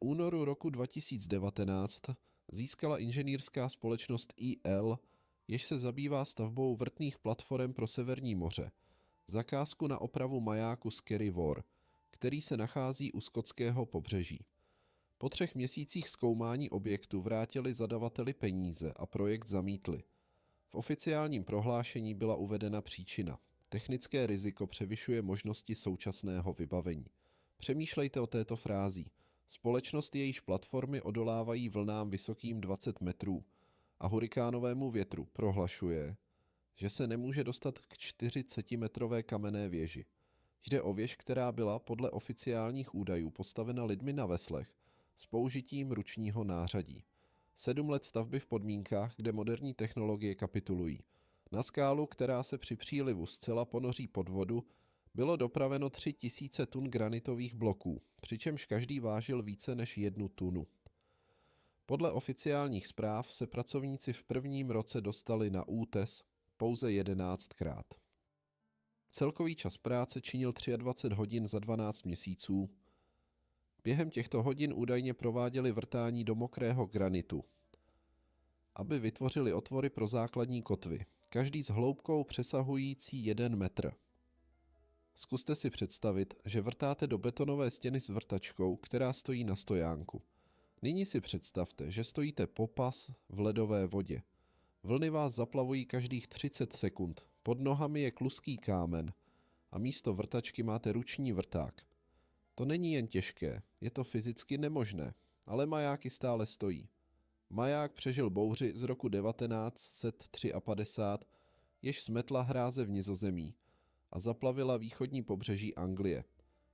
únoru roku 2019 získala inženýrská společnost IL, jež se zabývá stavbou vrtných platform pro Severní moře, zakázku na opravu majáku Skerry Vore, který se nachází u skotského pobřeží. Po 3 měsících zkoumání objektu vrátili zadavateli peníze a projekt zamítli. V oficiálním prohlášení byla uvedena příčina. Technické riziko převyšuje možnosti současného vybavení. Přemýšlejte o této frázi. Společnost, jejíž platformy odolávají vlnám vysokým 20 metrů a hurikánovému větru, prohlašuje, že se nemůže dostat k 40-metrové kamenné věži. Jde o věž, která byla podle oficiálních údajů postavena lidmi na veslech s použitím ručního nářadí. 7 let stavby v podmínkách, kde moderní technologie kapitulují. Na skálu, která se při přílivu zcela ponoří pod vodu, bylo dopraveno 3000 tun granitových bloků, přičemž každý vážil více než 1 tunu. Podle oficiálních zpráv se pracovníci v prvním roce dostali na útes pouze 11krát. Celkový čas práce činil 23 hodin za 12 měsíců. Během těchto hodin údajně prováděli vrtání do mokrého granitu, aby vytvořili otvory pro základní kotvy, každý s hloubkou přesahující 1 metr. Zkuste si představit, že vrtáte do betonové stěny s vrtačkou, která stojí na stojánku. Nyní si představte, že stojíte popas v ledové vodě. Vlny vás zaplavují každých 30 sekund, pod nohami je kluský kámen a místo vrtačky máte ruční vrták. To není jen těžké, je to fyzicky nemožné, ale majáky stále stojí. Maják přežil bouři z roku 1953, jež smetla hráze v Nizozemí a zaplavila východní pobřeží Anglie.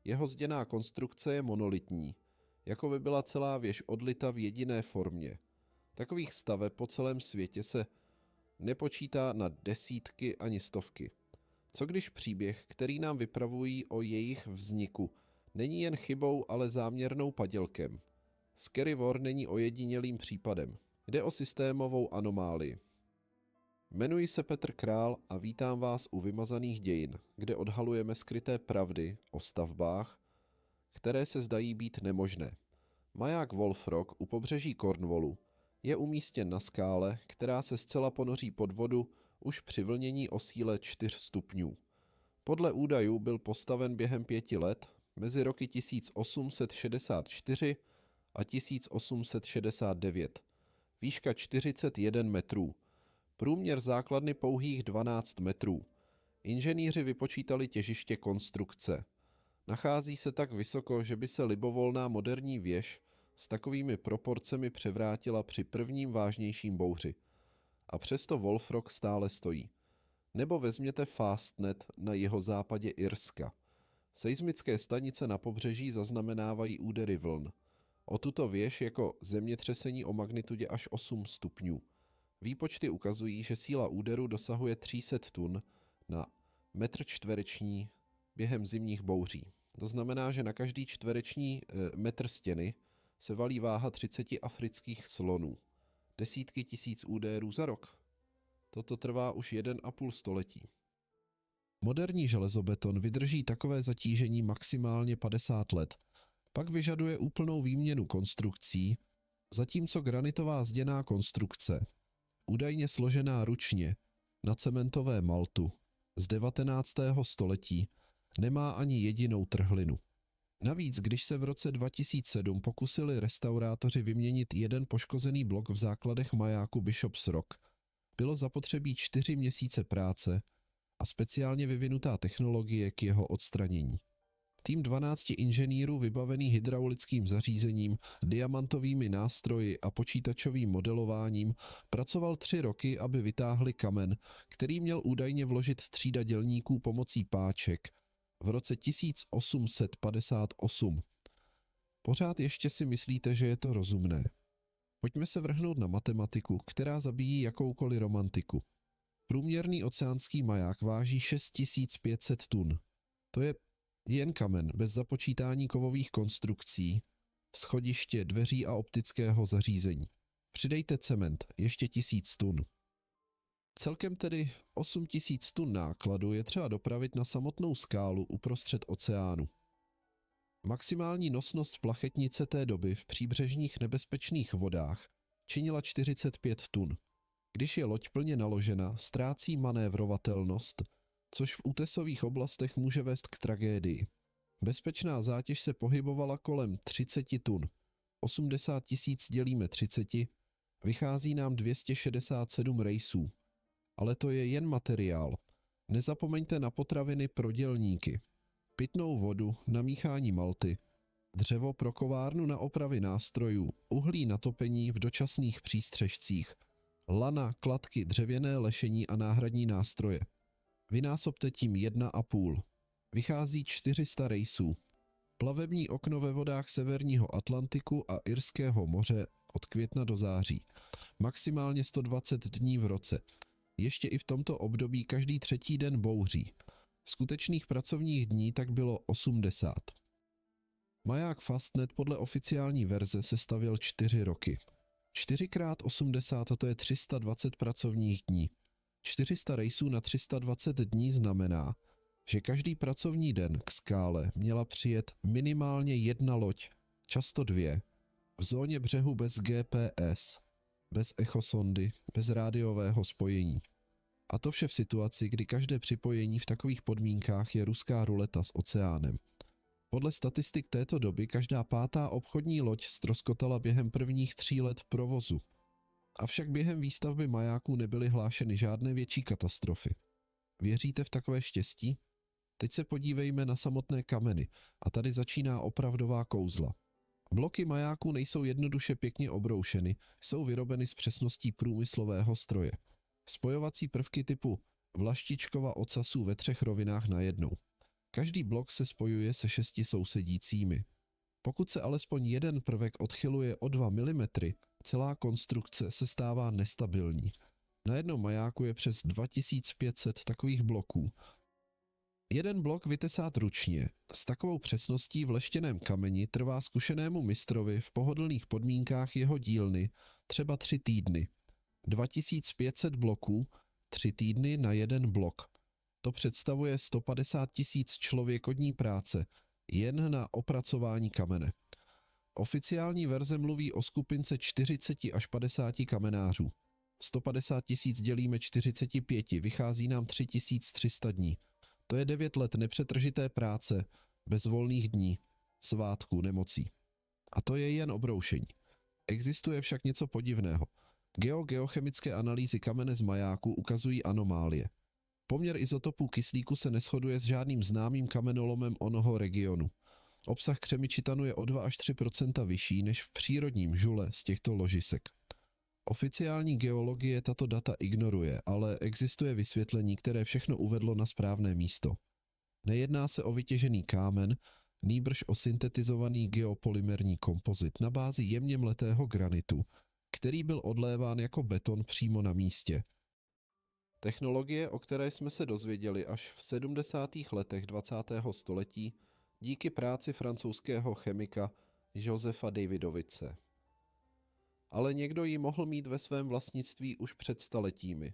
Jeho zděná konstrukce je monolitní, jako by byla celá věž odlita v jediné formě. Takových staveb po celém světě se nepočítá na desítky ani stovky. Co když příběh, který nám vypravují o jejich vzniku, není jen chybou, ale záměrnou padělkem? Skerry Vore není ojedinělým případem. Jde o systémovou anomálii. Jmenuji se Petr Král a vítám vás u Vymazaných dějin, kde odhalujeme skryté pravdy o stavbách, které se zdají být nemožné. Maják Wolf Rock u pobřeží Cornwallu je umístěn na skále, která se zcela ponoří pod vodu už při vlnění o síle 4 stupňů. Podle údajů byl postaven během 5 let mezi roky 1864 a 1869. Výška 41 metrů. Průměr základny pouhých 12 metrů. Inženýři vypočítali těžiště konstrukce. Nachází se tak vysoko, že by se libovolná moderní věž s takovými proporcemi převrátila při prvním vážnějším bouři. A přesto Wolf Rock stále stojí. Nebo vezměte Fastnet na jihozápadě Irska. Seismické stanice na pobřeží zaznamenávají údery vln. O tuto věž jako zemětřesení o magnitudě až 8 stupňů. Výpočty ukazují, že síla úderu dosahuje 300 tun na metr čtvereční během zimních bouří. To znamená, že na každý čtvereční metr stěny se valí váha 30 afrických slonů. Desítky tisíc úderů za rok. Toto trvá už 1,5 století. Moderní železobeton vydrží takové zatížení maximálně 50 let. Pak vyžaduje úplnou výměnu konstrukcí, zatímco granitová zděná konstrukce, údajně složená ručně na cementové maltu z 19. století, nemá ani jedinou trhlinu. Navíc, když se v roce 2007 pokusili restaurátoři vyměnit jeden poškozený blok v základech majáku Bishop's Rock, bylo zapotřebí 4 měsíce práce a speciálně vyvinutá technologie k jeho odstranění. Tým 12 inženýrů vybavený hydraulickým zařízením, diamantovými nástroji a počítačovým modelováním pracoval 3 roky, aby vytáhli kamen, který měl údajně vložit třída dělníků pomocí páček v roce 1858. Pořád ještě si myslíte, že je to rozumné? Pojďme se vrhnout na matematiku, která zabíjí jakoukoliv romantiku. Průměrný oceánský maják váží 6500 tun. To je jen kamen, bez započítání kovových konstrukcí, schodiště, dveří a optického zařízení. Přidejte cement, ještě 1000 tun. Celkem tedy 8000 tun nákladu je třeba dopravit na samotnou skálu uprostřed oceánu. Maximální nosnost plachetnice té doby v příbřežních nebezpečných vodách činila 45 tun. Když je loď plně naložena, ztrácí manévrovatelnost, což v útesových oblastech může vést k tragédii. Bezpečná zátěž se pohybovala kolem 30 tun. 80 000 dělíme 30, vychází nám 267 rejsů. Ale to je jen materiál. Nezapomeňte na potraviny pro dělníky, pitnou vodu na míchání malty, dřevo pro kovárnu na opravy nástrojů, uhlí na topení v dočasných přístřežcích, lana, kladky, dřevěné lešení a náhradní nástroje. Vynásobte tím 1,5. Vychází 400 rejsů. Plavební okno ve vodách severního Atlantiku a Irského moře od května do září. Maximálně 120 dní v roce. Ještě i v tomto období každý 3. den bouří. Skutečných pracovních dní tak bylo 80. Maják Fastnet podle oficiální verze se stavěl 4 roky. 4x80 to je 320 pracovních dní. 400 rejsů na 320 dní znamená, že každý pracovní den k skále měla přijet minimálně 1 loď, často 2, v zóně břehu bez GPS, bez echosondy, bez rádiového spojení. A to vše v situaci, kdy každé připojení v takových podmínkách je ruská ruleta s oceánem. Podle statistik této doby každá 5. obchodní loď ztroskotala během prvních 3 let provozu. Avšak během výstavby majáků nebyly hlášeny žádné větší katastrofy. Věříte v takové štěstí? Teď se podívejme na samotné kameny a tady začíná opravdová kouzla. Bloky majáků nejsou jednoduše pěkně obroušeny, jsou vyrobeny s přesností průmyslového stroje. Spojovací prvky typu vlaštičkova ocasů ve 3 rovinách najednou. Každý blok se spojuje se 6 sousedícími. Pokud se alespoň jeden prvek odchyluje o 2 mm, celá konstrukce se stává nestabilní. Na jednom majáku je přes 2500 takových bloků. Jeden blok vytesát ručně s takovou přesností v leštěném kameni trvá zkušenému mistrovi v pohodlných podmínkách jeho dílny třeba 3 týdny. 2500 bloků, 3 týdny na jeden blok. To představuje 150 000 člověkodní práce jen na opracování kamene. Oficiální verze mluví o skupince 40 až 50 kamenářů. 150 000 dělíme 45, vychází nám 3300 dní. To je 9 let nepřetržité práce, bez volných dní, svátků, nemocí. A to je jen obroušení. Existuje však něco podivného. Geochemické analýzy kamene z majáku ukazují anomálie. Poměr izotopů kyslíku se neshoduje s žádným známým kamenolomem onoho regionu. Obsah křemičitanu je o 2 až 3 % vyšší než v přírodním žule z těchto ložisek. Oficiální geologie tato data ignoruje, ale existuje vysvětlení, které všechno uvedlo na správné místo. Nejedná se o vytěžený kámen, nýbrž o syntetizovaný geopolymerní kompozit na bázi jemně mletého granitu, který byl odléván jako beton přímo na místě. Technologie, o které jsme se dozvěděli až v 70. letech 20. století díky práci francouzského chemika Josefa Davidovice. Ale někdo ji mohl mít ve svém vlastnictví už před staletími.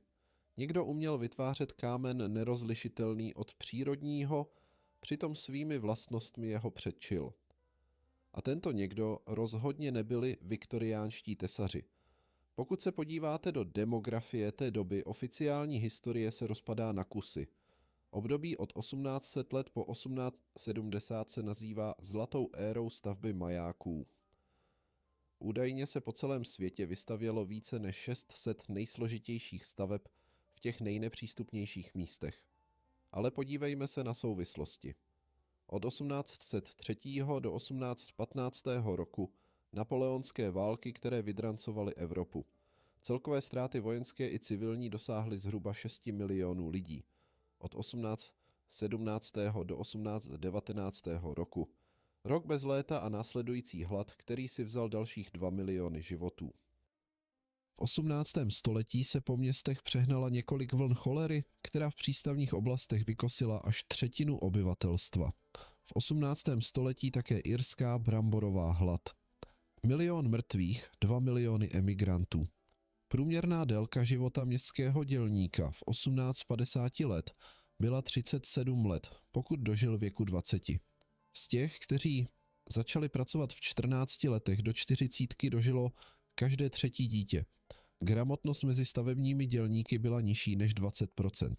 Někdo uměl vytvářet kámen nerozlišitelný od přírodního, přitom svými vlastnostmi jeho předčil. A tento někdo rozhodně nebyli viktoriánští tesaři. Pokud se podíváte do demografie té doby, oficiální historie se rozpadá na kusy. Období od 1800 let po 1870 se nazývá zlatou érou stavby majáků. Údajně se po celém světě vystavělo více než 600 nejsložitějších staveb v těch nejnepřístupnějších místech. Ale podívejme se na souvislosti. Od 1803. do 1815. roku napoleonské války, které vydrancovaly Evropu. Celkové ztráty vojenské i civilní dosáhly zhruba 6 milionů lidí. Od 1817. do 1819. roku. Rok bez léta a následující hlad, který si vzal dalších 2 miliony životů. V 18. století se po městech přehnala několik vln cholery, která v přístavních oblastech vykosila až 1/3 obyvatelstva. V 18. století také irská bramborová hlad. 1 milion mrtvých, 2 miliony emigrantů. Průměrná délka života městského dělníka v 1850 let byla 37 let, pokud dožil věku 20. Z těch, kteří začali pracovat v 14 letech, do 40 dožilo každé třetí dítě. Gramotnost mezi stavebními dělníky byla nižší než 20%.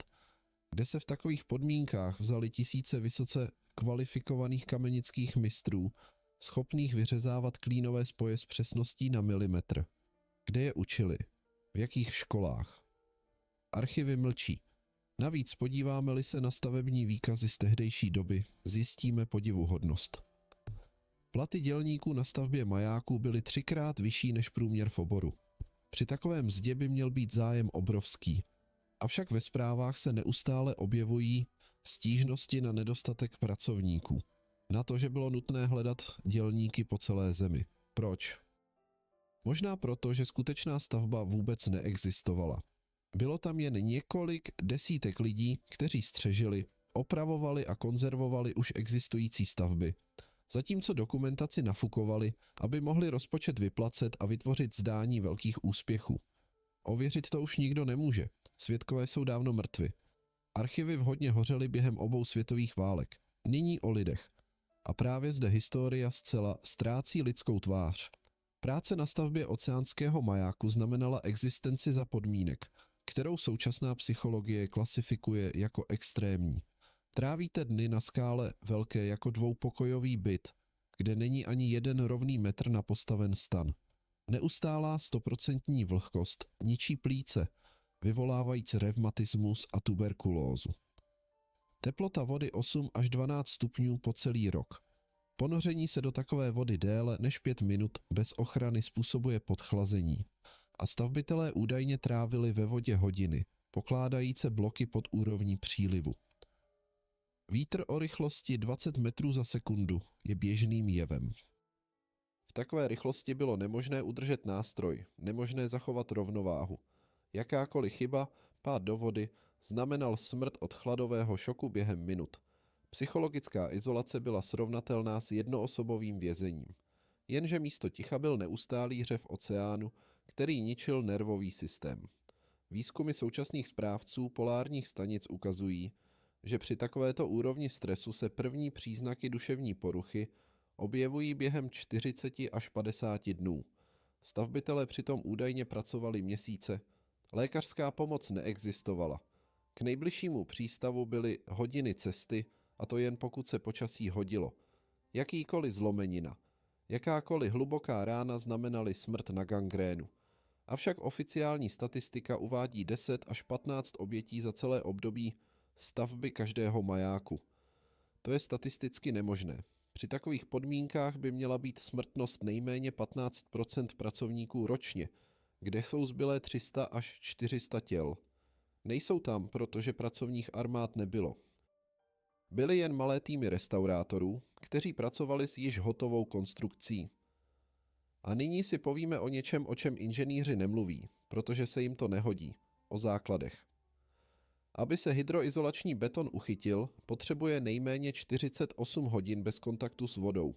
Kde se v takových podmínkách vzali tisíce vysoce kvalifikovaných kamenických mistrů, schopných vyřezávat klínové spoje s přesností na milimetr? Kde je učili? V jakých školách? Archivy mlčí. Navíc podíváme-li se na stavební výkazy z tehdejší doby, zjistíme podivuhodnost. Platy dělníků na stavbě majáků byly 3krát vyšší než průměr v oboru. Při takovém mzdě by měl být zájem obrovský. Avšak ve zprávách se neustále objevují stížnosti na nedostatek pracovníků. Na to, že bylo nutné hledat dělníky po celé zemi. Proč? Možná proto, že skutečná stavba vůbec neexistovala. Bylo tam jen několik desítek lidí, kteří střežili, opravovali a konzervovali už existující stavby, zatímco dokumentaci nafukovali, aby mohli rozpočet vyplacet a vytvořit zdání velkých úspěchů. Ověřit to už nikdo nemůže, svědkové jsou dávno mrtvi. Archivy vhodně hořely během obou světových válek, nyní o lidech. A právě zde historie zcela ztrácí lidskou tvář. Práce na stavbě oceánského majáku znamenala existenci za podmínek, kterou současná psychologie klasifikuje jako extrémní. Trávíte dny na skále velké jako dvoupokojový byt, kde není ani jeden rovný metr na postaven stan. Neustálá 100% vlhkost ničí plíce, vyvolávající revmatismus a tuberkulózu. Teplota vody 8 až 12 stupňů po celý rok. Ponoření se do takové vody déle než 5 minut bez ochrany způsobuje podchlazení. A stavbitelé údajně trávili ve vodě hodiny, pokládajíce bloky pod úrovní přílivu. Vítr o rychlosti 20 metrů za sekundu je běžným jevem. V takové rychlosti bylo nemožné udržet nástroj, nemožné zachovat rovnováhu. Jakákoliv chyba, pád do vody, znamenal smrt od chladového šoku během minut. Psychologická izolace byla srovnatelná s jednoosobovým vězením. Jenže místo ticha byl neustálý řev oceánu, který ničil nervový systém. Výzkumy současných správců polárních stanic ukazují, že při takovéto úrovni stresu se první příznaky duševní poruchy objevují během 40 až 50 dnů. Stavbitelé přitom údajně pracovali měsíce. Lékařská pomoc neexistovala. K nejbližšímu přístavu byly hodiny cesty, a to jen pokud se počasí hodilo. Jakýkoliv zlomenina, jakákoliv hluboká rána znamenaly smrt na gangrénu. Avšak oficiální statistika uvádí 10 až 15 obětí za celé období stavby každého majáku. To je statisticky nemožné. Při takových podmínkách by měla být smrtnost nejméně 15% pracovníků ročně, kde jsou zbylé 300 až 400 těl. Nejsou tam, protože pracovních armád nebylo. Byly jen malé týmy restaurátorů, kteří pracovali s již hotovou konstrukcí. A nyní si povíme o něčem, o čem inženýři nemluví, protože se jim to nehodí, o základech. Aby se hydroizolační beton uchytil, potřebuje nejméně 48 hodin bez kontaktu s vodou.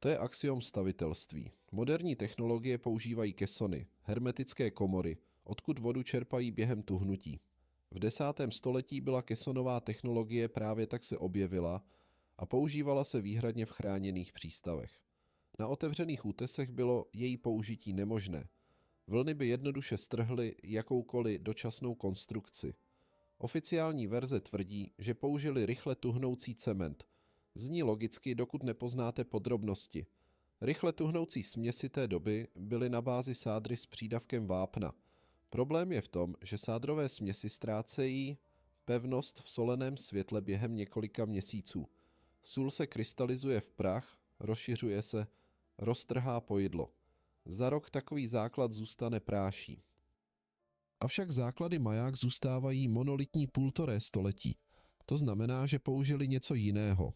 To je axiom stavitelství. Moderní technologie používají kesony, hermetické komory, odkud vodu čerpají během tuhnutí. V 10. století byla kesonová technologie právě tak se objevila a používala se výhradně v chráněných přístavech. Na otevřených útesech bylo její použití nemožné. Vlny by jednoduše strhly jakoukoliv dočasnou konstrukci. Oficiální verze tvrdí, že použili rychle tuhnoucí cement. Zní logicky, dokud nepoznáte podrobnosti. Rychle tuhnoucí směsi té doby byly na bázi sádry s přídavkem vápna. Problém je v tom, že sádrové směsi ztrácejí pevnost v soleném světle během několika měsíců. Sůl se krystalizuje v prach, rozšiřuje se, roztrhá pojidlo. Za rok takový základ zůstane práší. Avšak základy maják zůstávají monolitní půltoré století. To znamená, že použili něco jiného.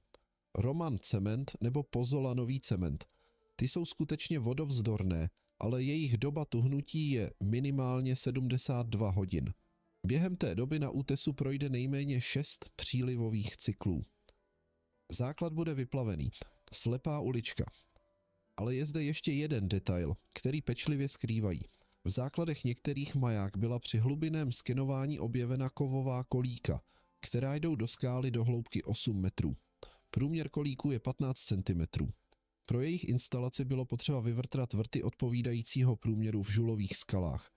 Roman cement nebo pozolanový cement. Ty jsou skutečně vodovzdorné, ale jejich doba tuhnutí je minimálně 72 hodin. Během té doby na útesu projde nejméně 6 přílivových cyklů. Základ bude vyplavený. Slepá ulička. Ale je zde ještě jeden detail, který pečlivě skrývají. V základech některých maják byla při hlubinném skenování objevena kovová kolíka, která jdou do skály do hloubky 8 metrů. Průměr kolíků je 15 cm. Pro jejich instalaci bylo potřeba vyvrtat vrty odpovídajícího průměru v žulových skalách.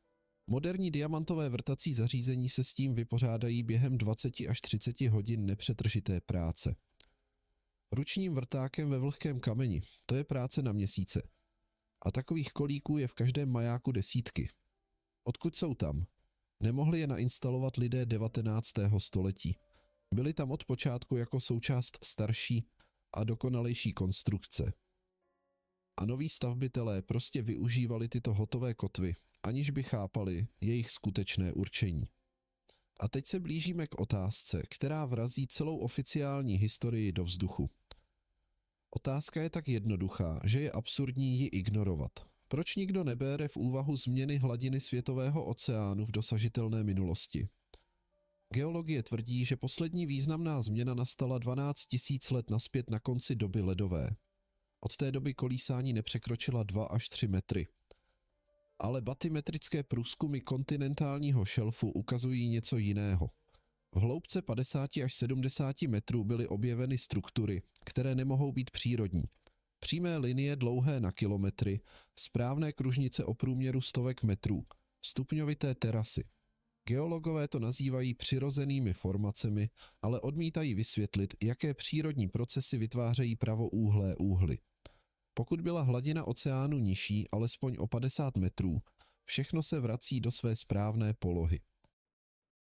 Moderní diamantové vrtací zařízení se s tím vypořádají během 20 až 30 hodin nepřetržité práce. Ručním vrtákem ve vlhkém kameni, to je práce na měsíce. A takových kolíků je v každém majáku desítky. Odkud jsou tam? Nemohli je nainstalovat lidé 19. století. Byli tam od počátku jako součást starší a dokonalejší konstrukce. A noví stavbitelé prostě využívali tyto hotové kotvy, aniž by chápali jejich skutečné určení. A teď se blížíme k otázce, která vrazí celou oficiální historii do vzduchu. Otázka je tak jednoduchá, že je absurdní ji ignorovat. Proč nikdo nebere v úvahu změny hladiny světového oceánu v dosažitelné minulosti? Geologie tvrdí, že poslední významná změna nastala 12 000 let nazpět na konci doby ledové. Od té doby kolísání nepřekročila 2 až 3 metry. Ale batymetrické průzkumy kontinentálního šelfu ukazují něco jiného. V hloubce 50 až 70 metrů byly objeveny struktury, které nemohou být přírodní. Přímé linie dlouhé na kilometry, správné kružnice o průměru stovek metrů, stupňovité terasy. Geologové to nazývají přirozenými formacemi, ale odmítají vysvětlit, jaké přírodní procesy vytvářejí pravoúhlé úhly. Pokud byla hladina oceánu nižší, alespoň o 50 metrů, všechno se vrací do své správné polohy.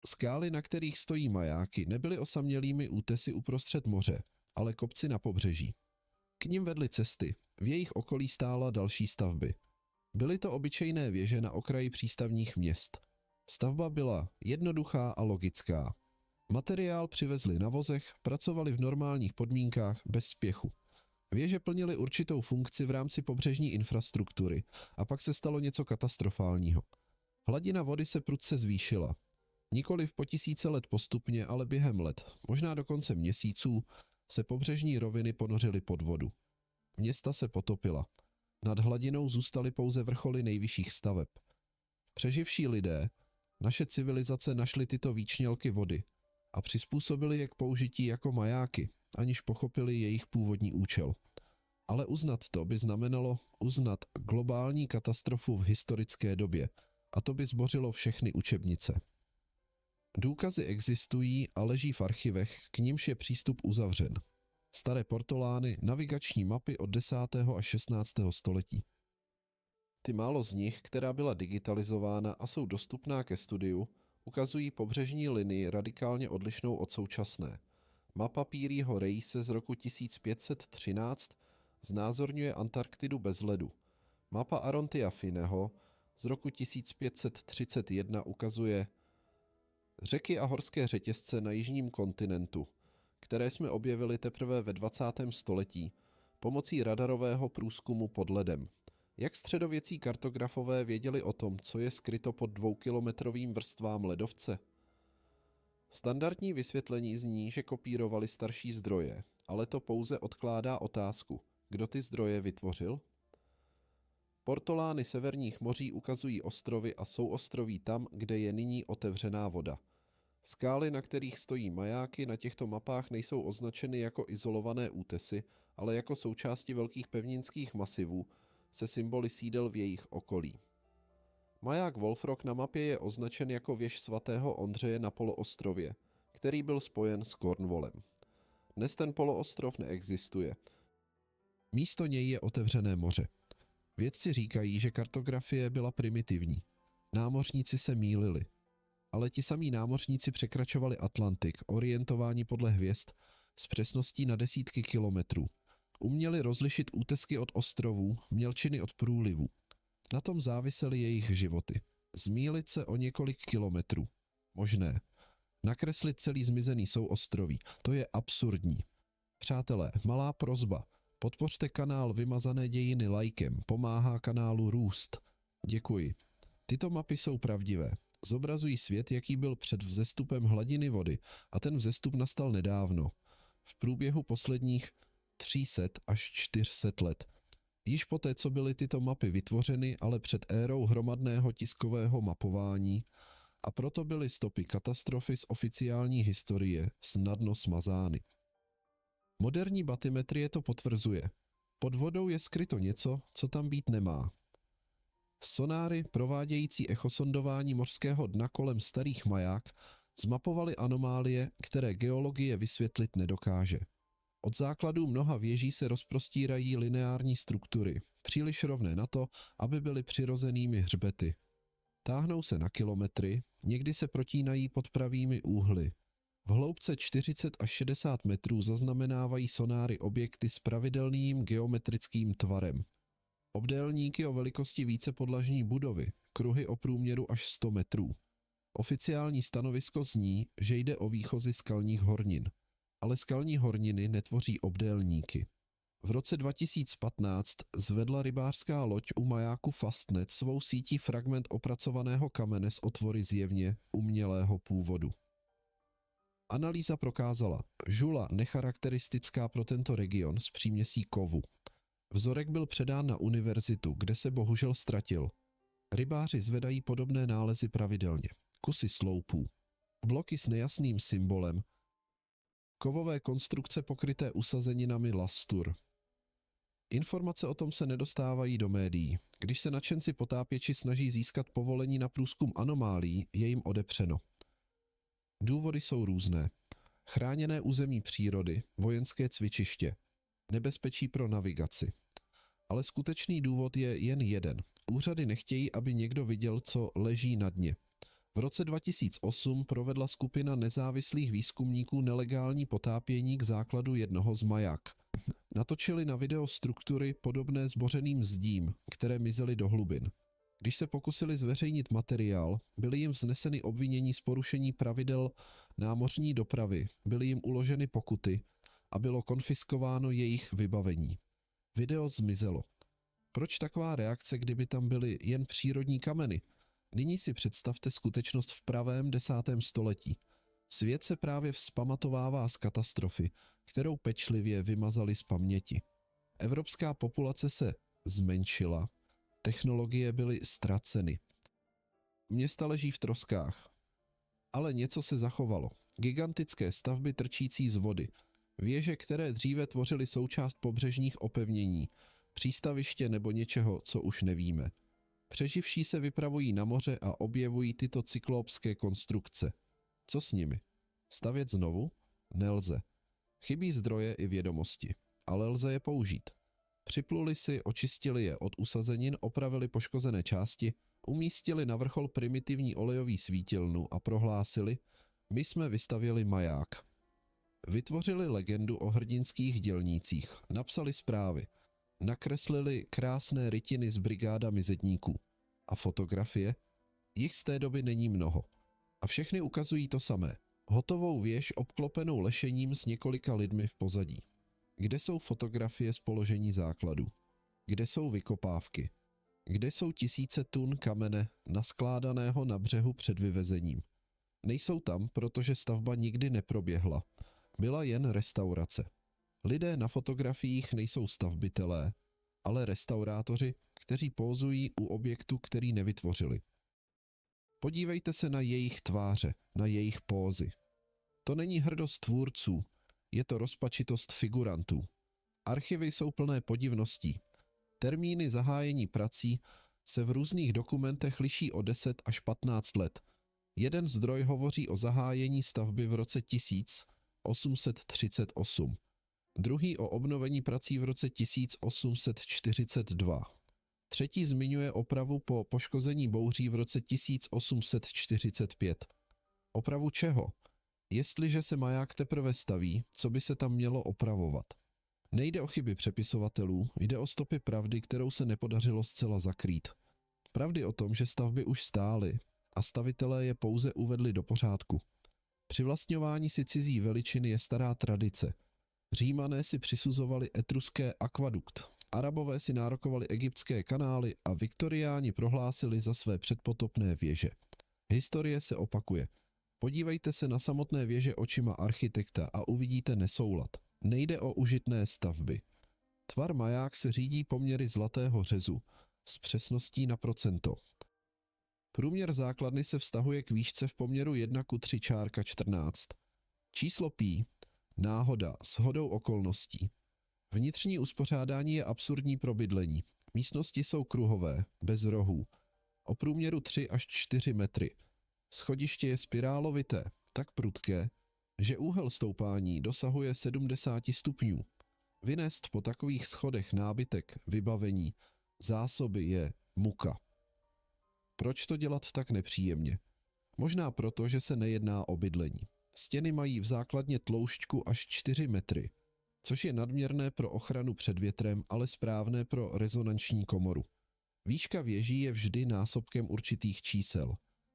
Skály, na kterých stojí majáky, nebyly osamělými útesy uprostřed moře, ale kopci na pobřeží. K nim vedly cesty, v jejich okolí stála další stavby. Byly to obyčejné věže na okraji přístavních měst. Stavba byla jednoduchá a logická. Materiál přivezli na vozech, pracovali v normálních podmínkách bez spěchu. Věže plnily určitou funkci v rámci pobřežní infrastruktury a pak se stalo něco katastrofálního. Hladina vody se prudce zvýšila. Nikoliv po tisíce let postupně, ale během let, možná dokonce měsíců, se pobřežní roviny ponořily pod vodu. Města se potopila. Nad hladinou zůstaly pouze vrcholy nejvyšších staveb. Přeživší lidé, naše civilizace našly tyto výčnělky vody a přizpůsobili je k použití jako majáky, aniž pochopili jejich původní účel. Ale uznat to by znamenalo uznat globální katastrofu v historické době a to by zbořilo všechny učebnice. Důkazy existují a leží v archivech, k nimž je přístup uzavřen. Staré portolány, navigační mapy od 10. až 16. století. Ty málo z nich, která byla digitalizována a jsou dostupná ke studiu, ukazují pobřežní linii radikálně odlišnou od současné. Mapa Pírího Reise z roku 1513 znázorňuje Antarktidu bez ledu. Mapa Arontia Fineho z roku 1531 ukazuje řeky a horské řetězce na jižním kontinentu, které jsme objevili teprve ve 20. století pomocí radarového průzkumu pod ledem. Jak středověcí kartografové věděli o tom, co je skryto pod 2kilometrovým vrstvám ledovce? Standardní vysvětlení zní, že kopírovali starší zdroje, ale to pouze odkládá otázku, kdo ty zdroje vytvořil? Portolány severních moří ukazují ostrovy a souostroví tam, kde je nyní otevřená voda. Skály, na kterých stojí majáky, na těchto mapách nejsou označeny jako izolované útesy, ale jako součásti velkých pevninských masivů se symboly sídel v jejich okolí. Maják Wolfrock na mapě je označen jako věž svatého Ondřeje na poloostrově, který byl spojen s Cornwallem. Dnes ten poloostrov neexistuje. Místo něj je otevřené moře. Vědci říkají, že kartografie byla primitivní. Námořníci se mýlili. Ale ti samí námořníci překračovali Atlantik, orientováni podle hvězd, s přesností na desítky kilometrů. Uměli rozlišit útesky od ostrovů, mělčiny od průlivů. Na tom závisely jejich životy. Zmýlit se o několik kilometrů. Možné. Nakreslit celý zmizený souostroví. To je absurdní. Přátelé, malá prosba. Podpořte kanál Vymazané dějiny lajkem. Pomáhá kanálu růst. Děkuji. Tyto mapy jsou pravdivé. Zobrazují svět, jaký byl před vzestupem hladiny vody, a ten vzestup nastal nedávno. V průběhu posledních 300 až 400 let. Již poté, co byly tyto mapy vytvořeny, ale před érou hromadného tiskového mapování, a proto byly stopy katastrofy z oficiální historie snadno smazány. Moderní batymetrie to potvrzuje. Pod vodou je skryto něco, co tam být nemá. Sonáry provádějící echosondování mořského dna kolem starých maják zmapovaly anomálie, které geologie vysvětlit nedokáže. Od základů mnoha věží se rozprostírají lineární struktury, příliš rovné na to, aby byly přirozenými hřbety. Táhnou se na kilometry, někdy se protínají pod pravými úhly. V hloubce 40 až 60 metrů zaznamenávají sonáry objekty s pravidelným geometrickým tvarem. Obdélníky o velikosti vícepodlažní budovy, kruhy o průměru až 100 metrů. Oficiální stanovisko zní, že jde o výchozy skalních hornin, ale skalní horniny netvoří obdélníky. V roce 2015 zvedla rybářská loď u majáku Fastnet svou sítí fragment opracovaného kamene s otvory zjevně umělého původu. Analýza prokázala žula necharakteristická pro tento region s příměsí kovu. Vzorek byl předán na univerzitu, kde se bohužel ztratil. Rybáři zvedají podobné nálezy pravidelně. Kusy sloupů, bloky s nejasným symbolem, kovové konstrukce pokryté usazeninami lastur. Informace o tom se nedostávají do médií. Když se nadšenci potápěči snaží získat povolení na průzkum anomálií, je jim odepřeno. Důvody jsou různé. Chráněné území přírody, vojenské cvičiště, nebezpečí pro navigaci. Ale skutečný důvod je jen jeden. Úřady nechtějí, aby někdo viděl, co leží na dně. V roce 2008 provedla skupina nezávislých výzkumníků nelegální potápění k základu jednoho z majak. Natočili na video struktury podobné zbořeným zdím, které mizely do hlubin. Když se pokusili zveřejnit materiál, byly jim vzneseny obvinění z porušení pravidel námořní dopravy, byly jim uloženy pokuty a bylo konfiskováno jejich vybavení. Video zmizelo. Proč taková reakce, kdyby tam byly jen přírodní kameny? Nyní si představte skutečnost v pravém 10. století. Svět se právě vzpamatovává z katastrofy, kterou pečlivě vymazali z paměti. Evropská populace se zmenšila, technologie byly ztraceny. Města leží v troskách. Ale něco se zachovalo. Gigantické stavby trčící z vody, věže, které dříve tvořily součást pobřežních opevnění, přístaviště nebo něčeho, co už nevíme. Přeživší se vypravují na moře a objevují tyto cyklopské konstrukce. Co s nimi? Stavět znovu? Nelze. Chybí zdroje i vědomosti, ale lze je použít. Připluli si, očistili je od usazenin, opravili poškozené části, umístili na vrchol primitivní olejový svítilnu a prohlásili: my jsme vystavěli maják. Vytvořili legendu o hrdinských dělnících, napsali zprávy, nakreslili krásné rytiny s brigádami zedníků. A fotografie? Jich z té doby není mnoho. A všechny ukazují to samé. Hotovou věž obklopenou lešením s několika lidmi v pozadí. Kde jsou fotografie z položení základů? Kde jsou vykopávky? Kde jsou tisíce tun kamene naskládaného na břehu před vyvezením? Nejsou tam, protože stavba nikdy neproběhla. Byla jen restaurace. Lidé na fotografiích nejsou stavbitelé, ale restaurátoři, kteří pózují u objektu, který nevytvořili. Podívejte se na jejich tváře, na jejich pózy. To není hrdost tvůrců, je to rozpačitost figurantů. Archivy jsou plné podivností. Termíny zahájení prací se v různých dokumentech liší o 10 až 15 let. Jeden zdroj hovoří o zahájení stavby v roce 1838, druhý o obnovení prací v roce 1842. Třetí zmiňuje opravu po poškození bouří v roce 1845. Opravu čeho? Jestliže se maják teprve staví, co by se tam mělo opravovat? Nejde o chyby přepisovatelů, jde o stopy pravdy, kterou se nepodařilo zcela zakrýt. Pravdy o tom, že stavby už stály a stavitelé je pouze uvedli do pořádku. Přivlastňování si cizí veličiny je stará tradice. Římané si přisuzovali etruské akvadukt, Arabové si nárokovali egyptské kanály a viktoriáni prohlásili za své předpotopné věže. Historie se opakuje. Podívejte se na samotné věže očima architekta a uvidíte nesoulad. Nejde o užitné stavby. Tvar maják se řídí poměry zlatého řezu s přesností na procento. Průměr základny se vztahuje k výšce v poměru 1:3,14. Číslo π Náhoda, shodou okolností. Vnitřní uspořádání je absurdní pro bydlení. Místnosti jsou kruhové, bez rohů. O průměru 3 až 4 metry. Schodiště je spirálovité, tak prudké, že úhel stoupání dosahuje 70 stupňů. Vynést po takových schodech nábytek, vybavení, zásoby je muka. Proč to dělat tak nepříjemně? Možná proto, že se nejedná o bydlení. Stěny mají v základně tloušťku až 4 metry, což je nadměrné pro ochranu před větrem, ale správné pro rezonanční komoru. Výška věží je vždy násobkem určitých čísel.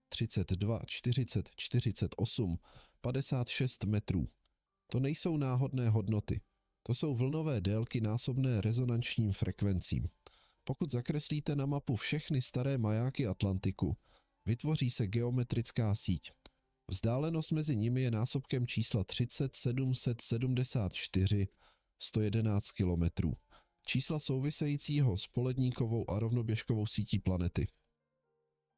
32, 40, 48, 56 metrů. To nejsou náhodné hodnoty. To jsou vlnové délky násobné rezonančním frekvencím. Pokud zakreslíte na mapu všechny staré majáky Atlantiku, vytvoří se geometrická síť. Vzdálenost mezi nimi je násobkem čísla 30 774 111 km. Čísla souvisejícího s poledníkovou a rovnoběžkovou sítí planety.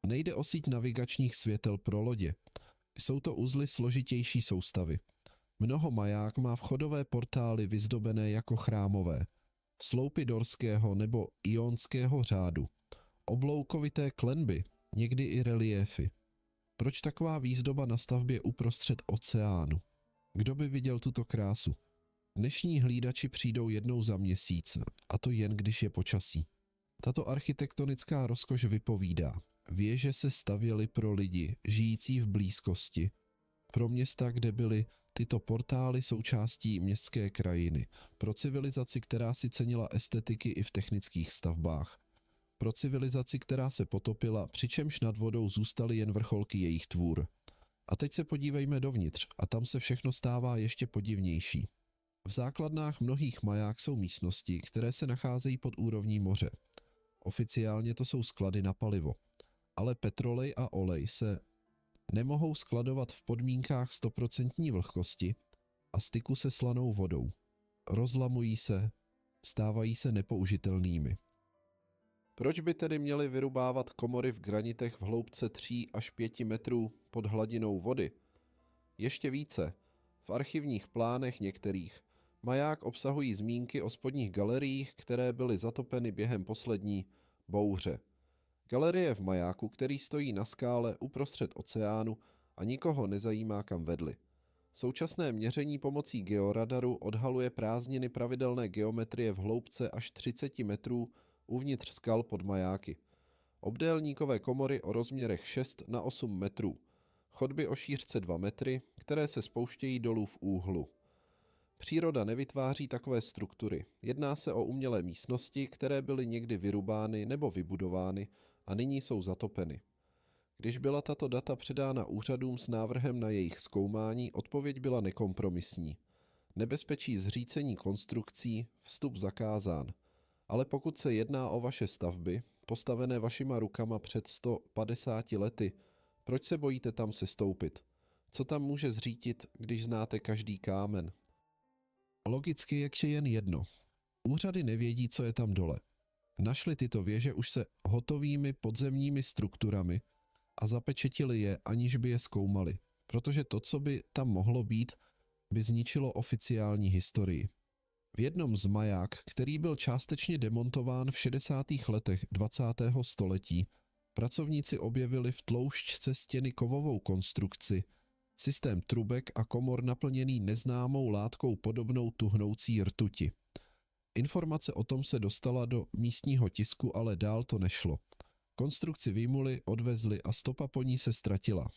Nejde o síť navigačních světel pro lodě. Jsou to uzly složitější soustavy. Mnoho maják má vchodové portály vyzdobené jako chrámové, sloupy dorského nebo ionského řádu, obloukovité klenby, někdy i reliéfy. Proč taková výzdoba na stavbě uprostřed oceánu? Kdo by viděl tuto krásu? Dnešní hlídači přijdou jednou za měsíc, a to jen když je počasí. Tato architektonická rozkoš vypovídá. Věže se stavěly pro lidi, žijící v blízkosti, pro města, kde byly tyto portály součástí městské krajiny, pro civilizaci, která si cenila estetiky i v technických stavbách, pro civilizaci, která se potopila, přičemž nad vodou zůstaly jen vrcholky jejich tvůr. A teď se podívejme dovnitř a tam se všechno stává ještě podivnější. V základnách mnohých maják jsou místnosti, které se nacházejí pod úrovní moře. Oficiálně to jsou sklady na palivo, ale petrolej a olej se nemohou skladovat v podmínkách 100% vlhkosti a styku se slanou vodou. Rozlamují se, stávají se nepoužitelnými. Proč by tedy měli vyrubávat komory v granitech v hloubce 3 až 5 metrů pod hladinou vody? Ještě více, v archivních plánech některých maják obsahují zmínky o spodních galeriích, které byly zatopeny během poslední bouře. Galerie v majáku, který stojí na skále uprostřed oceánu a nikoho nezajímá, kam vedly. Současné měření pomocí georadaru odhaluje prázdniny pravidelné geometrie v hloubce až 30 metrů uvnitř skal pod majáky. Obdélníkové komory o rozměrech 6 na 8 metrů. Chodby o šířce 2 metry, které se spouštějí dolů v úhlu. Příroda nevytváří takové struktury. Jedná se o umělé místnosti, které byly někdy vyrubány nebo vybudovány a nyní jsou zatopeny. Když byla tato data předána úřadům s návrhem na jejich zkoumání, odpověď byla nekompromisní. Nebezpečí zřícení konstrukcí, vstup zakázán. Ale pokud se jedná o vaše stavby, postavené vašima rukama před 150 lety, proč se bojíte tam sestoupit? Co tam může zřítit, když znáte každý kámen? Logicky je jen jedno. Úřady nevědí, co je tam dole. Našli tyto věže už se hotovými podzemními strukturami a zapečetili je, aniž by je zkoumali, protože to, co by tam mohlo být, by zničilo oficiální historii. V jednom z maják, který byl částečně demontován v 60. letech 20. století, pracovníci objevili v tloušťce stěny kovovou konstrukci, systém trubek a komor naplněný neznámou látkou podobnou tuhnoucí rtuti. Informace o tom se dostala do místního tisku, ale dál to nešlo. Konstrukci vyjmuli, odvezli a stopa po ní se ztratila.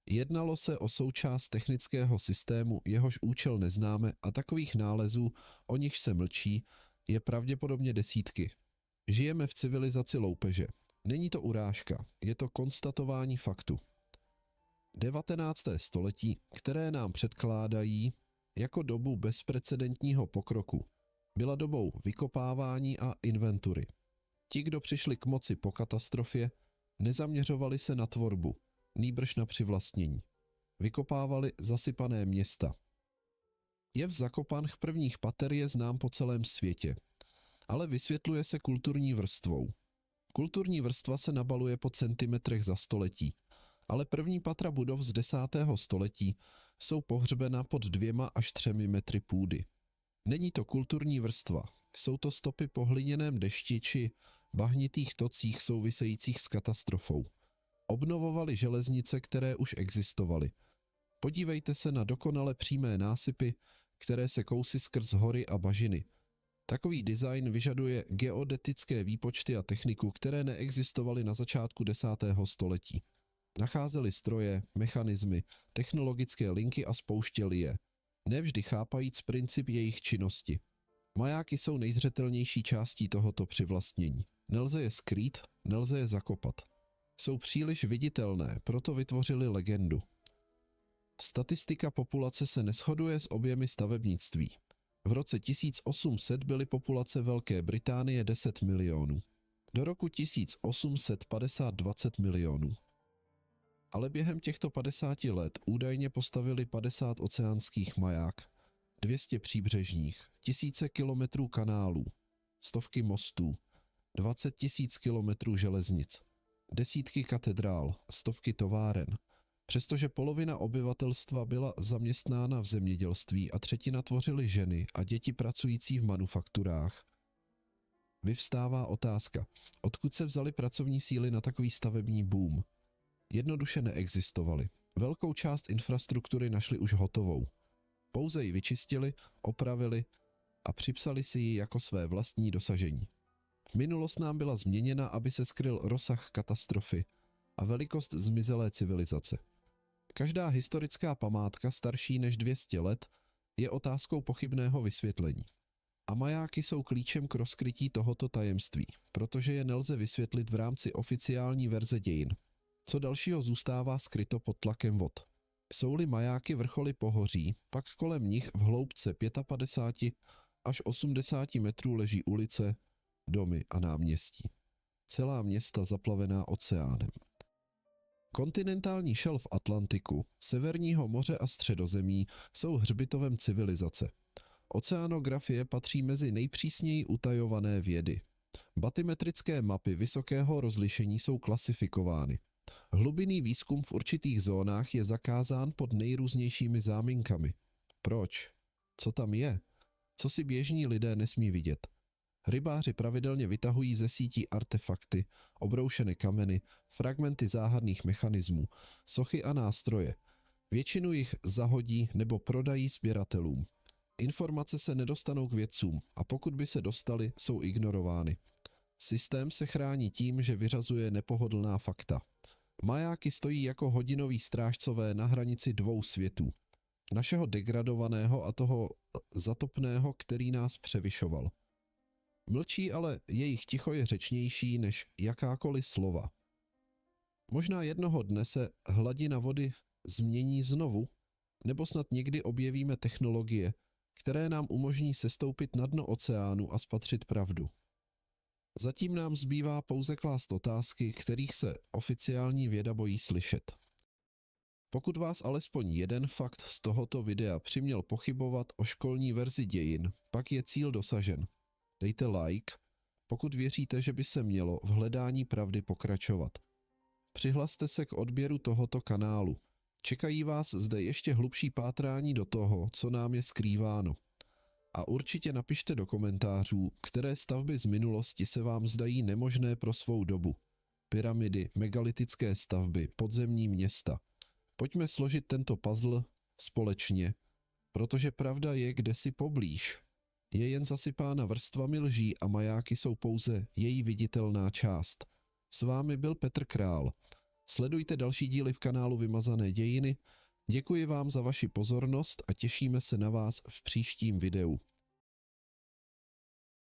Jednalo se o součást technického systému, jehož účel neznáme a takových nálezů, o nichž se mlčí, je pravděpodobně desítky. Žijeme v civilizaci loupeže. Není to urážka, je to konstatování faktu. 19. století, které nám předkládají jako dobu bezprecedentního pokroku, byla dobou vykopávání a inventury. Ti, kdo přišli k moci po katastrofě, nezaměřovali se na tvorbu, nýbrž na přivlastnění. Vykopávali zasypané města. Jev zakopaných prvních pater je znám po celém světě, ale vysvětluje se kulturní vrstvou. Kulturní vrstva se nabaluje po centimetrech za století, ale první patra budov z 10. století jsou pohřbena pod 2 až 3 metry půdy. Není to kulturní vrstva, jsou to stopy po hliněném dešti či bahnitých tocích souvisejících s katastrofou. Obnovovali železnice, které už existovaly. Podívejte se na dokonale přímé násypy, které se kousí skrz hory a bažiny. Takový design vyžaduje geodetické výpočty a techniku, které neexistovaly na začátku 10. století. Nacházeli stroje, mechanismy, technologické linky a spouštěli je, nevždy chápajíc princip jejich činnosti. Majáky jsou nejzřetelnější částí tohoto přivlastnění. Nelze je skrýt, nelze je zakopat. Jsou příliš viditelné, proto vytvořili legendu. Statistika populace se neshoduje s objemy stavebnictví. V roce 1800 byly populace Velké Británie 10 milionů. Do roku 1850 20 milionů. Ale během těchto 50 let údajně postavili 50 oceánských maják, 200 příbřežních, tisíce kilometrů kanálů, stovky mostů, 20 000 kilometrů železnic, desítky katedrál, stovky továren. Přestože polovina obyvatelstva byla zaměstnána v zemědělství a třetina tvořily ženy a děti pracující v manufakturách, vyvstává otázka, odkud se vzaly pracovní síly na takový stavební boom. Jednoduše neexistovaly. Velkou část infrastruktury našli už hotovou. Pouze ji vyčistili, opravili a připsali si ji jako své vlastní dosažení. Minulost nám byla změněna, aby se skryl rozsah katastrofy a velikost zmizelé civilizace. Každá historická památka starší než 200 let je otázkou pochybného vysvětlení. A majáky jsou klíčem k rozkrytí tohoto tajemství, protože je nelze vysvětlit v rámci oficiální verze dějin. Co dalšího zůstává skryto pod tlakem vod. Jsou-li majáky vrcholy pohoří, pak kolem nich v hloubce 55 až 80 metrů leží ulice, domy a náměstí. Celá města zaplavená oceánem. Kontinentální šelf Atlantiku, Severního moře a Středozemí jsou hřbitovem civilizace. Oceanografie patří mezi nejpřísněji utajované vědy. Batymetrické mapy vysokého rozlišení jsou klasifikovány. Hlubinný výzkum v určitých zónách je zakázán pod nejrůznějšími záminkami. Proč? Co tam je? Co si běžní lidé nesmí vidět? Rybáři pravidelně vytahují ze sítí artefakty, obroušené kameny, fragmenty záhadných mechanismů, sochy a nástroje. Většinu jich zahodí nebo prodají sběratelům. Informace se nedostanou k vědcům a pokud by se dostaly, jsou ignorovány. Systém se chrání tím, že vyřazuje nepohodlná fakta. Majáky stojí jako hodinoví strážcové na hranici 2 světů. Našeho degradovaného a toho zatopného, který nás převyšoval. Mlčí, ale jejich ticho je řečnější než jakákoliv slova. Možná jednoho dne se hladina vody změní znovu, nebo snad někdy objevíme technologie, které nám umožní sestoupit na dno oceánu a spatřit pravdu. Zatím nám zbývá pouze klást otázky, kterých se oficiální věda bojí slyšet. Pokud vás alespoň jeden fakt z tohoto videa přiměl pochybovat o školní verzi dějin, pak je cíl dosažen. Dejte like, pokud věříte, že by se mělo v hledání pravdy pokračovat. Přihlaste se k odběru tohoto kanálu. Čekají vás zde ještě hlubší pátrání do toho, co nám je skrýváno. A určitě napište do komentářů, které stavby z minulosti se vám zdají nemožné pro svou dobu. Pyramidy, megalitické stavby, podzemní města. Pojďme složit tento puzzle společně, protože pravda je kdesi poblíž. Je jen zasypána vrstvami lží a majáky jsou pouze její viditelná část. S vámi byl Petr Král. Sledujte další díly v kanálu Vymazané dějiny. Děkuji vám za vaši pozornost a těšíme se na vás v příštím videu.